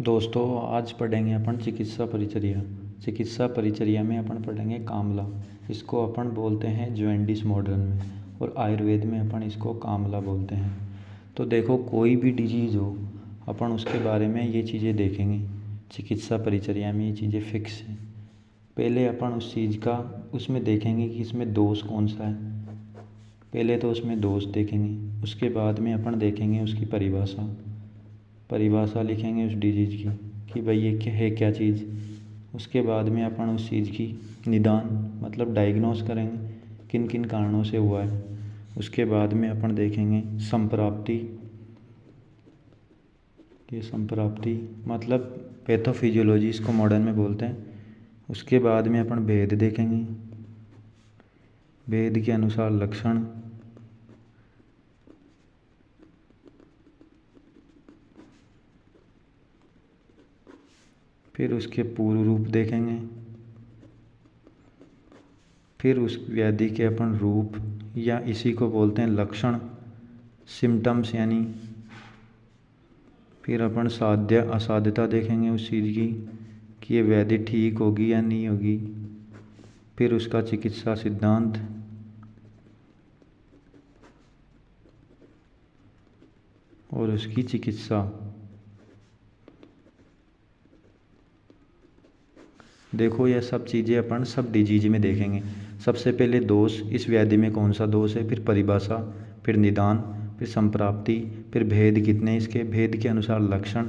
दोस्तों आज पढ़ेंगे अपन चिकित्सा परिचर्या। चिकित्सा परिचर्या में अपन पढ़ेंगे कामला। इसको अपन बोलते हैं जॉन्डिस मॉडर्न में, और आयुर्वेद में अपन इसको कामला बोलते हैं। तो देखो, कोई भी डिजीज़ हो अपन उसके बारे में ये चीज़ें देखेंगे। चिकित्सा परिचर्या में ये चीज़ें फिक्स हैं। पहले अपन उस चीज़ का उसमें देखेंगे कि इसमें दोष कौन सा है। पहले तो उसमें दोष देखेंगे, उसके बाद में अपन देखेंगे उसकी परिभाषा लिखेंगे उस डिजीज़ की कि भाई ये क्या है, क्या चीज़। उसके बाद में अपन उस चीज़ की निदान मतलब डायग्नोस करेंगे किन किन कारणों से हुआ है। उसके बाद में अपन देखेंगे संप्राप्ति। ये संप्राप्ति मतलब पैथोफिजियोलॉजी इसको मॉडर्न में बोलते हैं। उसके बाद में अपन भेद देखेंगे, भेद के अनुसार लक्षण। फिर उसके पूर्व रूप देखेंगे। फिर उस व्याधि के अपन रूप या इसी को बोलते हैं लक्षण, सिम्टम्स यानी। फिर अपन साध्य असाध्यता देखेंगे उस चीज़ की कि ये व्याधि ठीक होगी या नहीं होगी। फिर उसका चिकित्सा सिद्धांत। और उसकी चिकित्सा। देखो, यह सब चीज़ें अपन सब डिजीज में देखेंगे। सबसे पहले दोष, इस व्याधि में कौन सा दोष है, फिर परिभाषा, फिर निदान, फिर संप्राप्ति, फिर भेद कितने इसके, भेद के अनुसार लक्षण,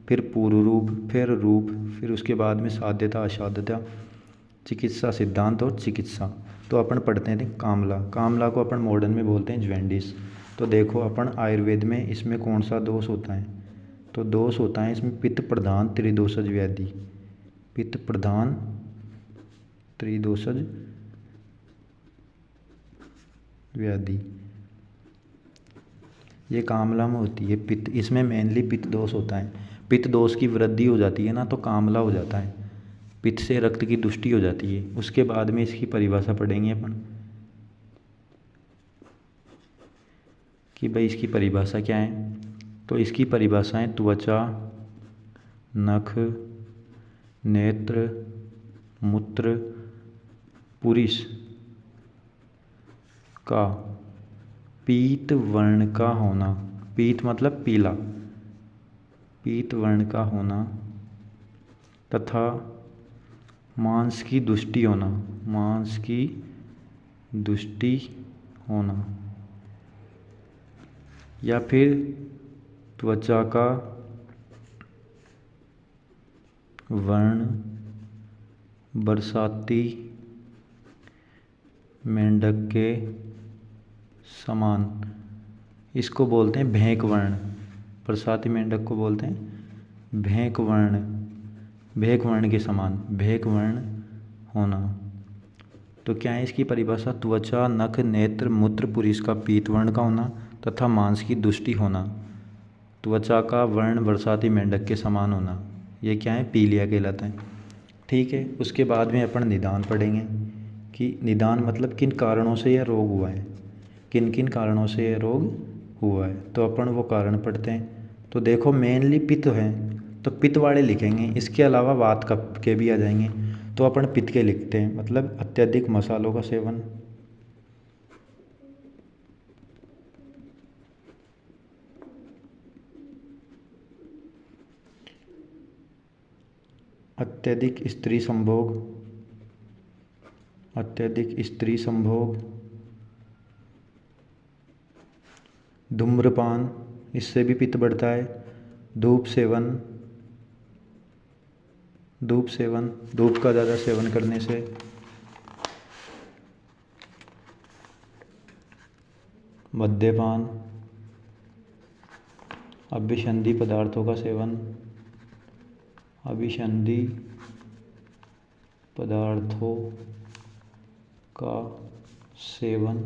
फिर पूर्व रूप, फिर रूप, फिर उसके बाद में साध्यता असाध्यता, चिकित्सा सिद्धांत और चिकित्सा। तो अपन पढ़ते हैं कामला। कामला को अपन मॉडर्न में बोलते हैं जॉन्डिस। तो देखो, अपन आयुर्वेद में इसमें कौन सा दोष होता है, तो दोष होता है इसमें पित्त प्रधान त्रिदोषज व्याधि। पित्त प्रधान त्रिदोषज व्याधि ये कामला में होती है। पित्त, इसमें मेनली पित्त दोष होता है। पित्त दोष की वृद्धि हो जाती है ना, तो कामला हो जाता है। पित्त से रक्त की तुष्टि हो जाती है। उसके बाद में इसकी परिभाषा पढ़ेंगे अपन कि भाई इसकी परिभाषा क्या है। तो इसकी परिभाषाएं त्वचा, नख, नेत्र, मूत्र, पुरुष का पीत वर्ण का होना। पीत मतलब पीला, पीत वर्ण का होना तथा मांस की दुष्टि होना, मांस की दुष्टि होना, या फिर त्वचा का वर्ण बरसाती मेंढक के समान। इसको बोलते हैं भेंक वर्ण। बरसाती मेंढक को बोलते हैं भेंक वर्ण, भेंक वर्ण के समान, भेंक वर्ण होना। तो क्या है इसकी परिभाषा, त्वचा, नख, नेत्र, मूत्र, पुरुष का पीत वर्ण का होना तथा मांस की दुष्टि होना। त्वचा का वर्ण बरसाती मेंढक के समान होना, ये क्या है, पीलिया कहलाता है। ठीक है। उसके बाद में अपन निदान पढ़ेंगे कि निदान मतलब किन कारणों से यह रोग हुआ है, किन किन कारणों से यह रोग हुआ है। तो अपन वो कारण पढ़ते हैं। तो देखो, मेनली पित्त है तो पित्त वाले लिखेंगे। इसके अलावा वात कफ के भी आ जाएंगे, तो अपन पित्त के लिखते हैं। मतलब अत्यधिक मसालों का सेवन, अत्यधिक स्त्री संभोग, अत्यधिक स्त्री संभोग, धूम्रपान, इससे भी पित्त बढ़ता है। धूप सेवन, धूप सेवन, धूप का ज़्यादा सेवन करने से। मद्यपान, अभिसंधी पदार्थों का सेवन, अभिसंधी पदार्थों का सेवन,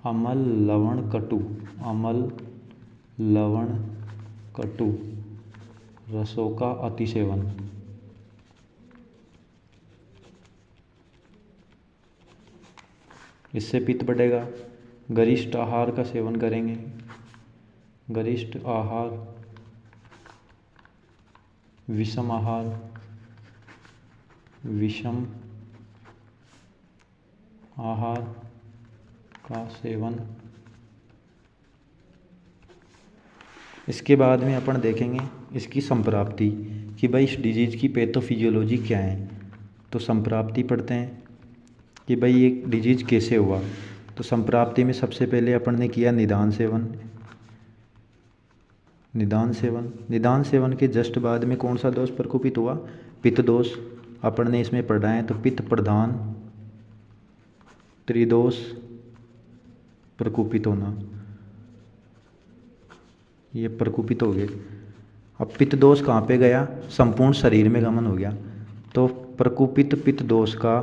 अम्ल लवण कटु, अम्ल लवण कटु रसों का अतिसेवन। इससे पित्त बढ़ेगा। गरिष्ठ आहार का सेवन करेंगे, गरिष्ठ आहार, विषम आहार, विषम आहार का सेवन। इसके बाद में अपन देखेंगे इसकी संप्राप्ति कि भाई इस डिजीज़ की पैथोफिजियोलॉजी क्या है। तो संप्राप्ति पढ़ते हैं कि भाई ये डिजीज़ कैसे हुआ। तो संप्राप्ति में सबसे पहले अपन ने किया निदान सेवन। निदान सेवन के जस्ट बाद में कौन सा दोष प्रकोपित हुआ? पित्त दोष। अपन ने इसमें पढ़ा है तो पित्त प्रधान त्रिदोष प्रकोपित होना, ये प्रकोपित हो गए। अब पित्त दोष कहाँ पे गया? संपूर्ण शरीर में गमन हो गया। तो प्रकोपित पित्त दोष का,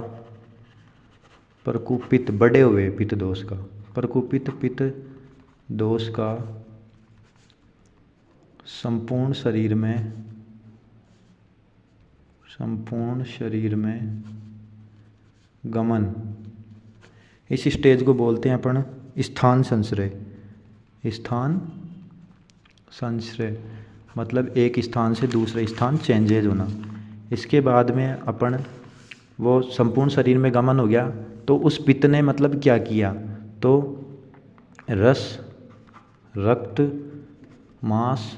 प्रकोपित बढ़े हुए पित्त दोष का, प्रकोपित पित्त दोष का संपूर्ण शरीर में गमन, इस स्टेज को बोलते हैं अपन स्थान संश्रय। स्थान संश्रय मतलब एक स्थान से दूसरे स्थान चेंजेज होना। इसके बाद में अपन वो संपूर्ण शरीर में गमन हो गया तो उस पित्त ने मतलब क्या किया? तो रस रक्त मांस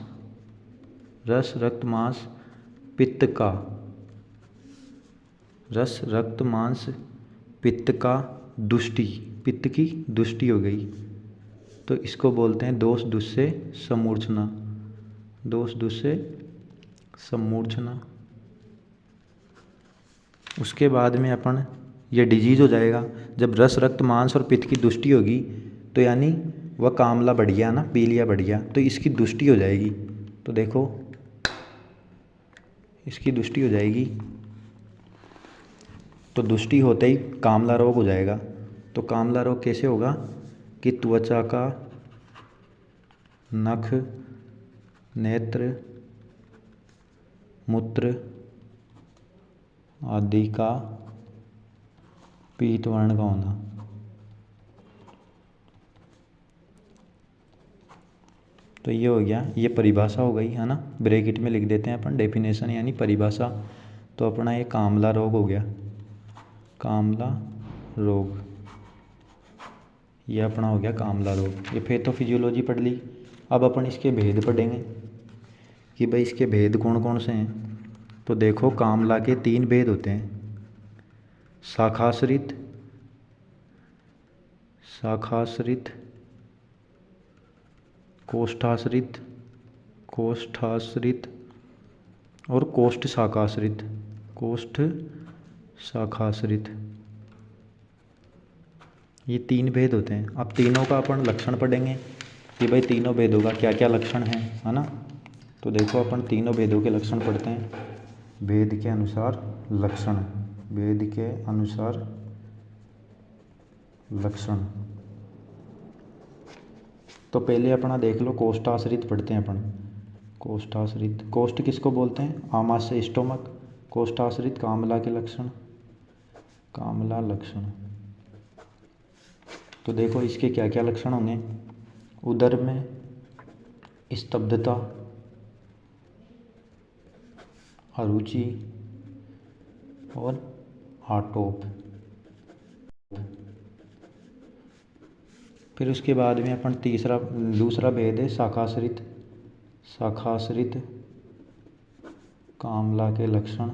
पित्त का, रस रक्त मांस पित्त का दुष्टि, पित्त की दुष्टि हो गई। तो इसको बोलते हैं दोष दुष्य समूर्छना, दोष दुष्य समूर्छना। उसके बाद में अपन ये डिजीज़ हो जाएगा जब रस रक्त मांस और पित्त की दुष्टि होगी। तो यानी वह कामला बढ़ गया ना, पीलिया बढ़ गया, तो इसकी दुष्टि हो जाएगी। तो देखो इसकी दुष्टि हो जाएगी। तो दुष्टि होते ही कामला रोग हो जाएगा। तो कामला रोग कैसे होगा कि त्वचा का, नख, नेत्र, मूत्र आदि का पीत वर्ण का होना। तो ये हो गया, ये परिभाषा हो गई है ना। ब्रैकेट में लिख देते हैं अपन डेफिनेशन यानी परिभाषा। तो अपना ये कामला रोग हो गया, कामला रोग, ये अपना हो गया कामला रोग। ये पैथोफिजियोलॉजी पढ़ ली। अब अपन इसके भेद पढ़ेंगे कि भाई इसके भेद कौन कौन से हैं। तो देखो कामला के 3 भेद होते हैं, शाखाश्रित, कोष्ठाश्रित और कोष्ठ शाखाश्रित, ये 3 भेद होते हैं। अब तीनों का अपन लक्षण पढ़ेंगे कि भाई तीनों भेदों का क्या क्या लक्षण है ना। तो देखो अपन तीनों भेदों के लक्षण पढ़ते हैं। भेद के अनुसार लक्षण, भेद के अनुसार लक्षण। तो पहले अपना देख लो कोष्ठाश्रित पढ़ते हैं अपन। कोष्ठाश्रित, कोष्ठ किसको बोलते हैं? आमाशय स्टोमक। कोष्ठाश्रित कामला के लक्षण, कामला लक्षण। तो देखो इसके क्या क्या लक्षण होंगे। उदर में स्तब्धता, अरुचि और आटोप। फिर उसके बाद में अपन दूसरा भेद है शाखाश्रित कामला के लक्षण।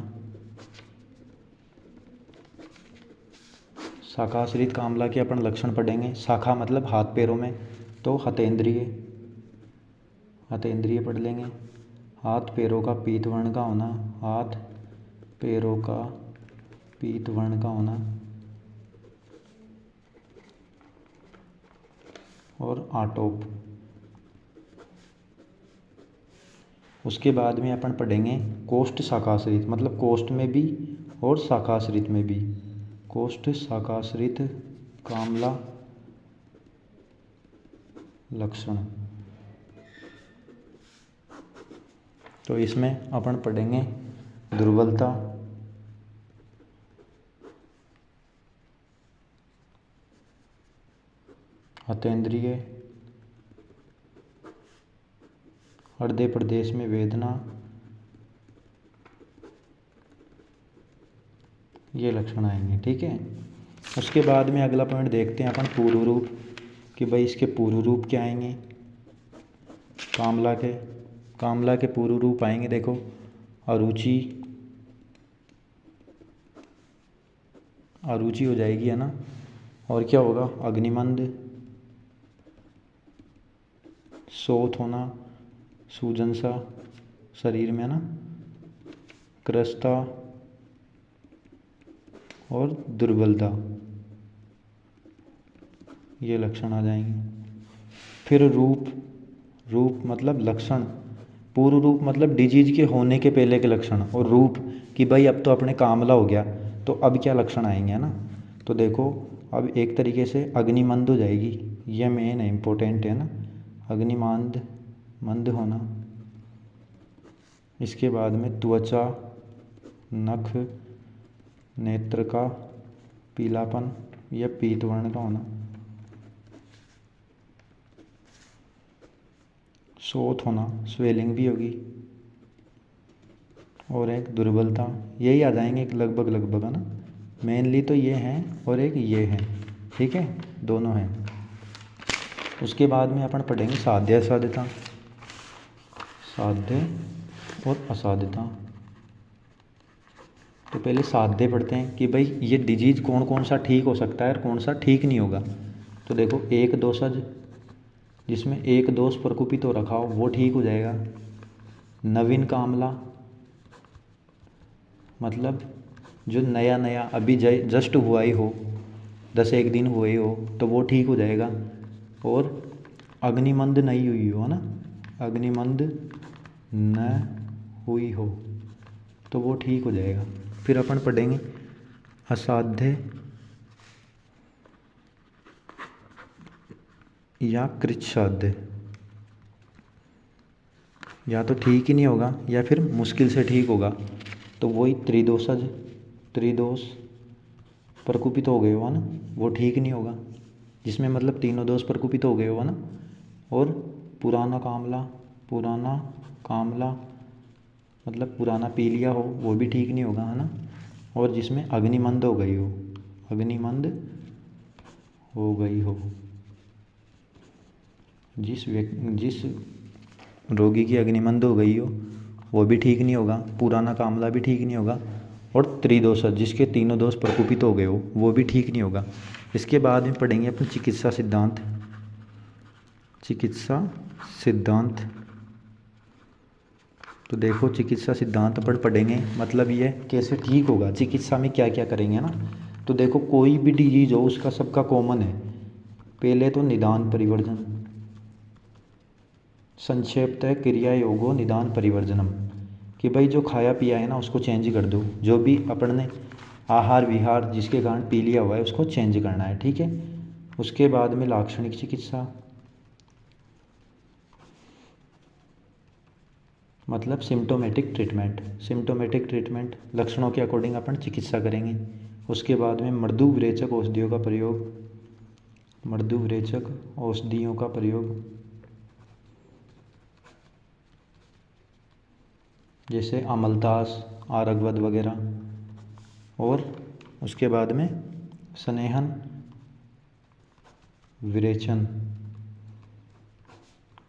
शाखाश्रित कामला के अपन लक्षण पढ़ेंगे। शाखा मतलब हाथ पैरों में, तो हतेंद्रिय पढ़ लेंगे। हाथ पैरों का पीत वर्ण का होना, हाथ पैरों का पीत वर्ण का होना और आटोप। उसके बाद में अपन पढ़ेंगे कोष्ठ शाखाश्रित, मतलब कोष्ठ में भी और शाखाश्रित में भी। कोष्ठ शाखाश्रित कामला लक्षण। तो इसमें अपन पढ़ेंगे दुर्बलता, हतेंद्रिय, हृदय प्रदेश में वेदना, ये लक्षण आएंगे। ठीक है, उसके बाद में अगला पॉइंट देखते हैं अपन पूर्व रूप, कि भाई इसके पूर्व रूप क्या आएंगे। कामला के पूर्व रूप आएंगे, देखो अरुचि, अरुचि हो जाएगी, है ना। और क्या होगा, अग्निमंद, शोथ होना, सूजन सा शरीर में, है ना, क्रस्ता और दुर्बलता, ये लक्षण आ जाएंगे। फिर रूप मतलब लक्षण, पूर्व रूप मतलब डिजीज के होने के पहले के लक्षण, और रूप कि भाई अब तो अपने कामला हो गया तो अब क्या लक्षण आएंगे, है ना। तो देखो अब एक तरीके से अग्निमंद हो जाएगी, ये मेन है, इम्पोर्टेंट है ना, मंद होना। इसके बाद में त्वचा, नख, नेत्र का पीलापन या पीतवर्ण का होना, शोथ होना, स्वेलिंग भी होगी, और एक दुर्बलता, यही आ जाएंगे लगभग, है ना। मेनली तो ये हैं और एक ये हैं, ठीक है, दोनों हैं। उसके बाद में अपन पढ़ेंगे साध्य असाध्यता, साध्य और असाध्यता। तो पहले साध्य पढ़ते हैं कि भाई ये डिजीज कौन कौन सा ठीक हो सकता है और कौन सा ठीक नहीं होगा। तो देखो एक दोषज, जिसमें एक दोष प्रकुपित हो रखा हो वो ठीक हो जाएगा। नवीन कामला मतलब जो नया अभी जस्ट हुआ ही हो, 10-1 दिन हुए हो, तो वो ठीक हो जाएगा। और अग्निमंद नहीं हुई हो, है ना, अग्निमंद न हुई हो तो वो ठीक हो जाएगा। फिर अपन पढ़ेंगे असाध्य या कृच्छसाध्य, या तो ठीक ही नहीं होगा या फिर मुश्किल से ठीक होगा। तो वही त्रिदोष प्रकुपित हो गए हो, है ना, वो ठीक नहीं होगा, जिसमें मतलब तीनों दोष प्रकुपित हो गए हो, है ना। और पुराना कामला मतलब पुराना पी लिया हो, वो भी ठीक नहीं होगा, है ना। और जिसमें अग्निमंद हो गई हो, जिस रोगी की अग्निमंद हो गई हो वो भी ठीक नहीं होगा, पुराना कामला भी ठीक नहीं होगा, और त्रिदोष जिसके तीनों दोष प्रकुपित हो गए हो वो भी ठीक नहीं होगा। इसके बाद में पढ़ेंगे अपन चिकित्सा सिद्धांत। तो देखो चिकित्सा सिद्धांत पर पढ़ेंगे, मतलब ये कैसे ठीक होगा, चिकित्सा में क्या क्या करेंगे ना। तो देखो कोई भी डिजीज हो उसका सबका कॉमन है, पहले तो निदान परिवर्जन, संक्षेपतः क्रिया योगो निदान परिवर्जनम, कि भाई जो खाया पिया है ना उसको चेंज कर दो, जो भी अपन ने आहार विहार जिसके कारण पी लिया हुआ है उसको चेंज करना है, ठीक है। उसके बाद में लाक्षणिक चिकित्सा मतलब सिम्टोमेटिक ट्रीटमेंट, लक्षणों के अकॉर्डिंग अपन चिकित्सा करेंगे। उसके बाद में मृदु विरेचक औषधियों का प्रयोग, जैसे अमलतास, आरगवद वगैरह। और उसके बाद में स्नेहन विरेचन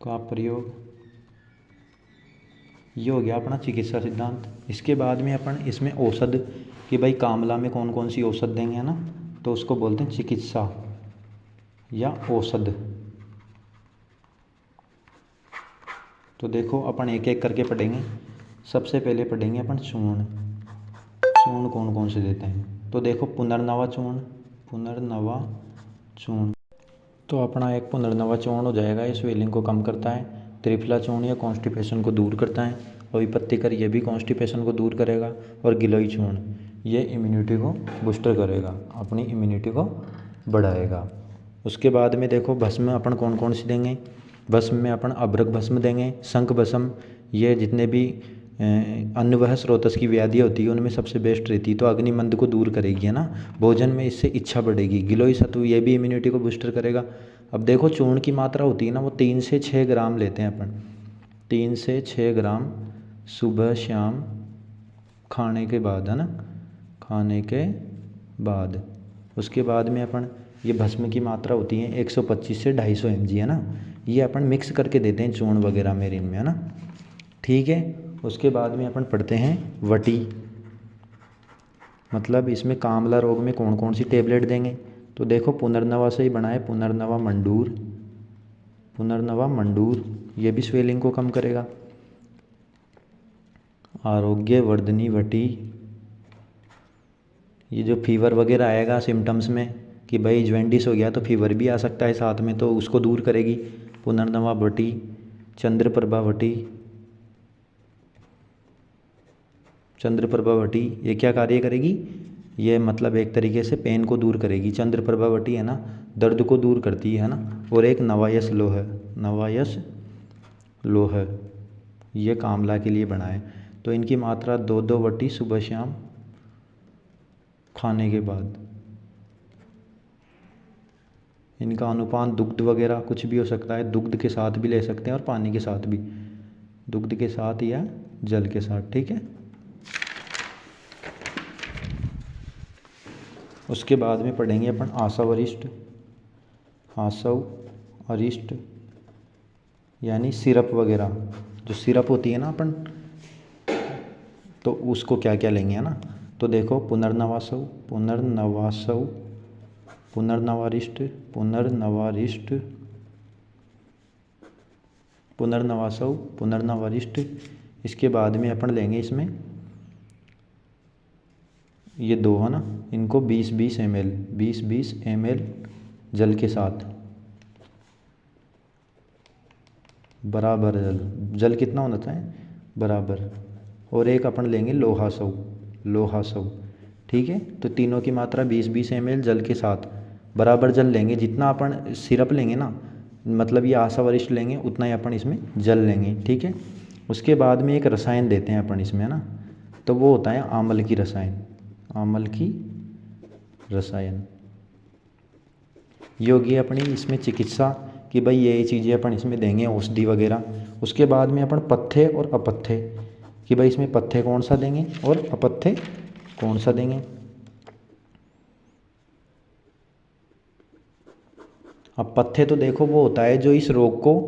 का प्रयोग, ये हो गया अपना चिकित्सा सिद्धांत। इसके बाद में अपन इसमें औषध, कि भाई कामला में कौन कौन सी औषध देंगे, है ना, तो उसको बोलते हैं चिकित्सा या औषध। तो देखो अपन एक एक करके पढ़ेंगे। सबसे पहले पढ़ेंगे अपन चूर्ण कौन कौन से देते हैं। तो देखो पुनर्नवा चूर्ण, तो अपना एक पुनर्नवा चूर्ण हो जाएगा, ये स्वेलिंग को कम करता है। त्रिफला चूर्ण ये कॉन्स्टिपेशन को दूर करता है, और विपत्तिकर ये भी कॉन्स्टिपेशन को दूर करेगा। और गिलोय चूर्ण ये इम्यूनिटी को बूस्टर करेगा, अपनी इम्यूनिटी को बढ़ाएगा। उसके बाद में देखो भस्म अपन कौन कौन सी देंगे। भस्म में अपन अभ्रक भस्म देंगे, शंख भस्म, ये जितने भी अन्नवह स्रोतस की व्याधि होती है उनमें सबसे बेस्ट रहती है, तो अग्निमंद को दूर करेगी, है ना। भोजन में इससे इच्छा बढ़ेगी। गिलोय सत्व ये भी इम्यूनिटी को बूस्टर करेगा। अब देखो चूर्ण की मात्रा होती है ना, वो 3 से 6 ग्राम लेते हैं अपन, 3 से 6 ग्राम सुबह शाम खाने के बाद, है ना, खाने के बाद। उसके बाद में अपन ये भस्म की मात्रा होती है 125 से 250 mg, है ना, ये अपन मिक्स करके देते हैं चूर्ण वगैरह में, इनमें, है ना, ठीक है। उसके बाद में अपन पढ़ते हैं वटी, मतलब इसमें कामला रोग में कौन कौन सी टेबलेट देंगे। तो देखो पुनर्नवा से ही बना है, पुनर्नवा मंडूर, पुनर्नवा मंडूर, ये भी स्वेलिंग को कम करेगा। आरोग्य वर्धनी वटी, ये जो फीवर वगैरह आएगा सिम्टम्स में कि भाई जॉइंटिस हो गया तो फीवर भी आ सकता है साथ में, तो उसको दूर करेगी पुनर्नवा वटी। चंद्रप्रभा वटी, चंद्रप्रभा वटी ये क्या कार्य करेगी, ये मतलब एक तरीके से पेन को दूर करेगी। चंद्रप्रभा वटी है ना, दर्द को दूर करती है ना। और एक नवायस लोह, नवायस लोह, ये कामला के लिए बना है। तो इनकी मात्रा 2-2 वटी सुबह शाम खाने के बाद। इनका अनुपान दुग्ध वगैरह कुछ भी हो सकता है, दुग्ध के साथ भी ले सकते हैं और पानी के साथ भी, दुग्ध के साथ या जल के साथ, ठीक है। उसके बाद में पढ़ेंगे अपन आसव अरिष्ट, आसव अरिष्ट यानी सिरप वगैरह, जो सिरप होती है ना अपन, तो उसको क्या क्या लेंगे, है ना। तो देखो पुनर्नवासव, पुनर्नवासव, पुनर्नवारिष्ट, पुनर्नवारिष्ट, पुनर्नवासव, पुनर्नवारिष्ट। इसके बाद में अपन लेंगे इसमें ये 2, है ना, इनको 20-20 ml, 20-20 ml जल के साथ, बराबर जल, जल कितना होना चाहिए, बराबर। और एक अपन लेंगे लोहासव, लोहासव, ठीक है। तो तीनों की मात्रा 20-20 ml जल के साथ, बराबर जल लेंगे। जितना अपन सिरप लेंगे ना, मतलब ये आशावरिष्ठ लेंगे, उतना ही अपन इसमें जल लेंगे, ठीक है। उसके बाद में एक रसायन देते हैं अपन इसमें, है ना, तो वो होता है आमल की रसायन, आमल की रसायन। ये होगी अपनी इसमें चिकित्सा कि भाई ये चीज़ें अपन इसमें देंगे, औषधि वगैरह। उसके बाद में अपन पथ्य और अपथ्य कि भाई इसमें पथ्य कौन सा देंगे और अपथ्य कौन सा देंगे। अब पथ्य तो देखो वो होता है जो इस रोग को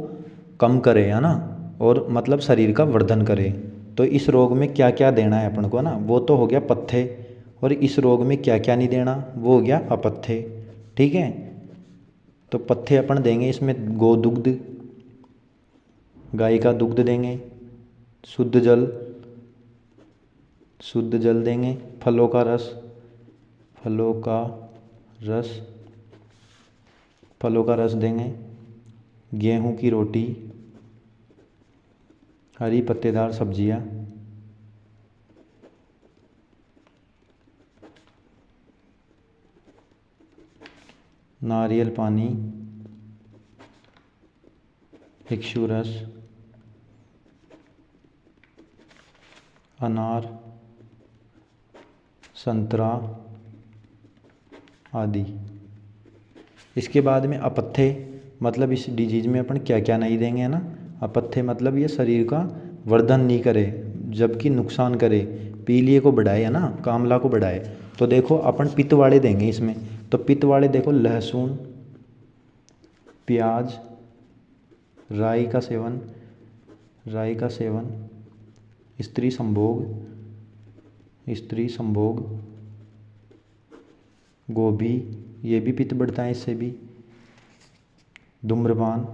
कम करे, है ना, और मतलब शरीर का वर्धन करे। तो इस रोग में क्या क्या देना है अपन को ना, वो तो हो गया पथ्य। और इस रोग में क्या क्या नहीं देना, वो हो गया अपथ्य, ठीक है। तो पथ्य अपन देंगे इसमें गोदुग्ध, गाय का दुग्ध देंगे, शुद्ध जल, शुद्ध जल देंगे, फलों का रस, फलों का रस, फलों का रस देंगे, गेहूं की रोटी, हरी पत्तेदार सब्जियां, नारियल पानी, इक्षु रस, अनार, संतरा आदि। इसके बाद में अपथ्य, मतलब इस डिजीज में अपन क्या क्या नहीं देंगे, है ना। अपथ्य मतलब ये शरीर का वर्धन नहीं करे जबकि नुकसान करे, पीलिए को बढ़ाए, है ना, कामला को बढ़ाए। तो देखो अपन पित्त वाले देंगे इसमें। तो पित्त वाले देखो लहसुन, प्याज, राई का सेवन, राई का सेवन, स्त्री संभोग, स्त्री संभोग, गोभी, ये भी पित्त बढ़ता है इससे भी, धूम्रपान,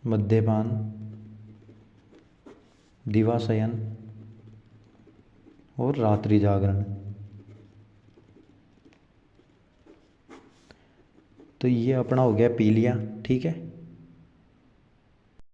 मद्यपान, दिवाशयन और रात्रि जागरण। तो ये अपना हो गया पीलिया, ठीक है।